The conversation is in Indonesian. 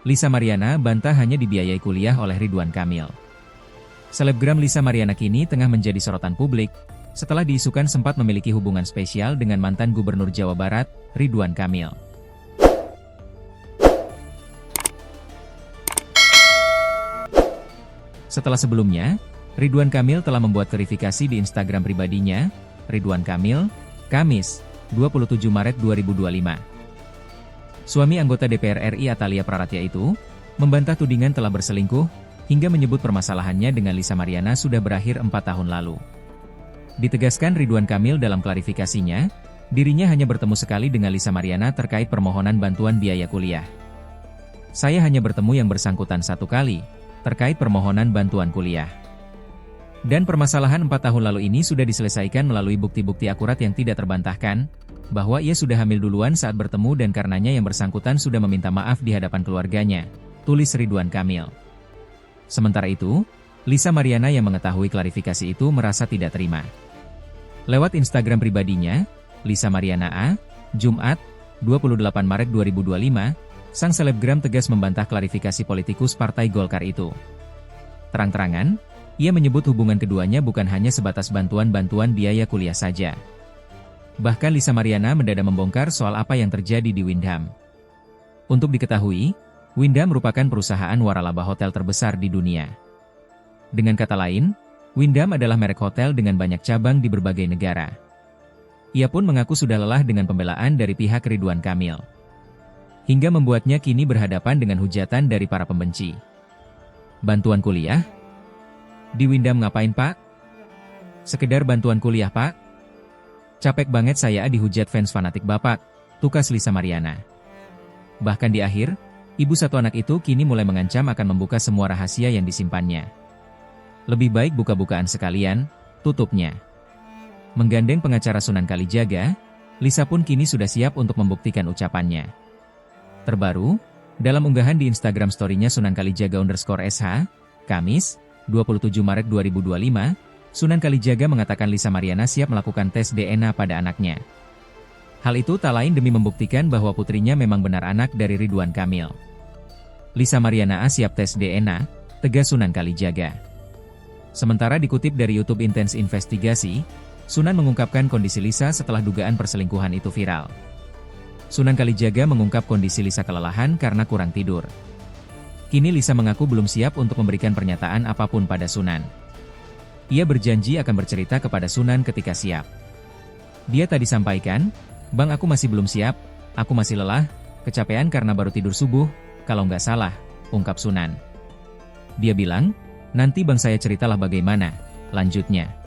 Lisa Mariana bantah hanya dibiayai kuliah oleh Ridwan Kamil. Selebgram Lisa Mariana kini tengah menjadi sorotan publik, setelah diisukan sempat memiliki hubungan spesial dengan mantan Gubernur Jawa Barat, Ridwan Kamil. Setelah sebelumnya, Ridwan Kamil telah membuat verifikasi di Instagram pribadinya, Ridwan Kamil, Kamis, 27 Maret 2025. Suami anggota DPR RI Atalia Praratya itu, membantah tudingan telah berselingkuh, hingga menyebut permasalahannya dengan Lisa Mariana sudah berakhir 4 tahun lalu. Ditegaskan Ridwan Kamil dalam klarifikasinya, dirinya hanya bertemu sekali dengan Lisa Mariana terkait permohonan bantuan biaya kuliah. Saya hanya bertemu yang bersangkutan 1 kali, terkait permohonan bantuan kuliah. Dan permasalahan 4 tahun lalu ini sudah diselesaikan melalui bukti-bukti akurat yang tidak terbantahkan, bahwa ia sudah hamil duluan saat bertemu dan karenanya yang bersangkutan sudah meminta maaf di hadapan keluarganya, tulis Ridwan Kamil. Sementara itu, Lisa Mariana yang mengetahui klarifikasi itu merasa tidak terima. Lewat Instagram pribadinya, Lisa Mariana A, Jumat, 28 Maret 2025, sang selebgram tegas membantah klarifikasi politikus Partai Golkar itu. Terang-terangan, ia menyebut hubungan keduanya bukan hanya sebatas bantuan-bantuan biaya kuliah saja. Bahkan Lisa Mariana mendadak membongkar soal apa yang terjadi di Wyndham. Untuk diketahui, Wyndham merupakan perusahaan waralaba hotel terbesar di dunia. Dengan kata lain, Wyndham adalah merek hotel dengan banyak cabang di berbagai negara. Ia pun mengaku sudah lelah dengan pembelaan dari pihak Ridwan Kamil, hingga membuatnya kini berhadapan dengan hujatan dari para pembenci. Bantuan kuliah? Di Wyndham ngapain, Pak? Sekedar bantuan kuliah, Pak? Capek banget saya dihujat fans fanatik Bapak, tukas Lisa Mariana. Bahkan di akhir, ibu satu anak itu kini mulai mengancam akan membuka semua rahasia yang disimpannya. Lebih baik buka-bukaan sekalian, tutupnya. Menggandeng pengacara Sunan Kalijaga, Lisa pun kini sudah siap untuk membuktikan ucapannya. Terbaru, dalam unggahan di Instagram story-nya Sunan Kalijaga_SH, Kamis, 27 Maret 2025, Sunan Kalijaga mengatakan Lisa Mariana siap melakukan tes DNA pada anaknya. Hal itu tak lain demi membuktikan bahwa putrinya memang benar anak dari Ridwan Kamil. Lisa Mariana A siap tes DNA, tegas Sunan Kalijaga. Sementara dikutip dari YouTube Intens Investigasi, Sunan mengungkapkan kondisi Lisa setelah dugaan perselingkuhan itu viral. Sunan Kalijaga mengungkap kondisi Lisa kelelahan karena kurang tidur. Kini Lisa mengaku belum siap untuk memberikan pernyataan apapun pada Sunan. Ia berjanji akan bercerita kepada Sunan ketika siap. Dia tadi sampaikan, "Bang, aku masih belum siap, aku masih lelah, kecapean karena baru tidur subuh, kalau nggak salah," ungkap Sunan. Dia bilang, "Nanti bang saya ceritalah bagaimana," lanjutnya.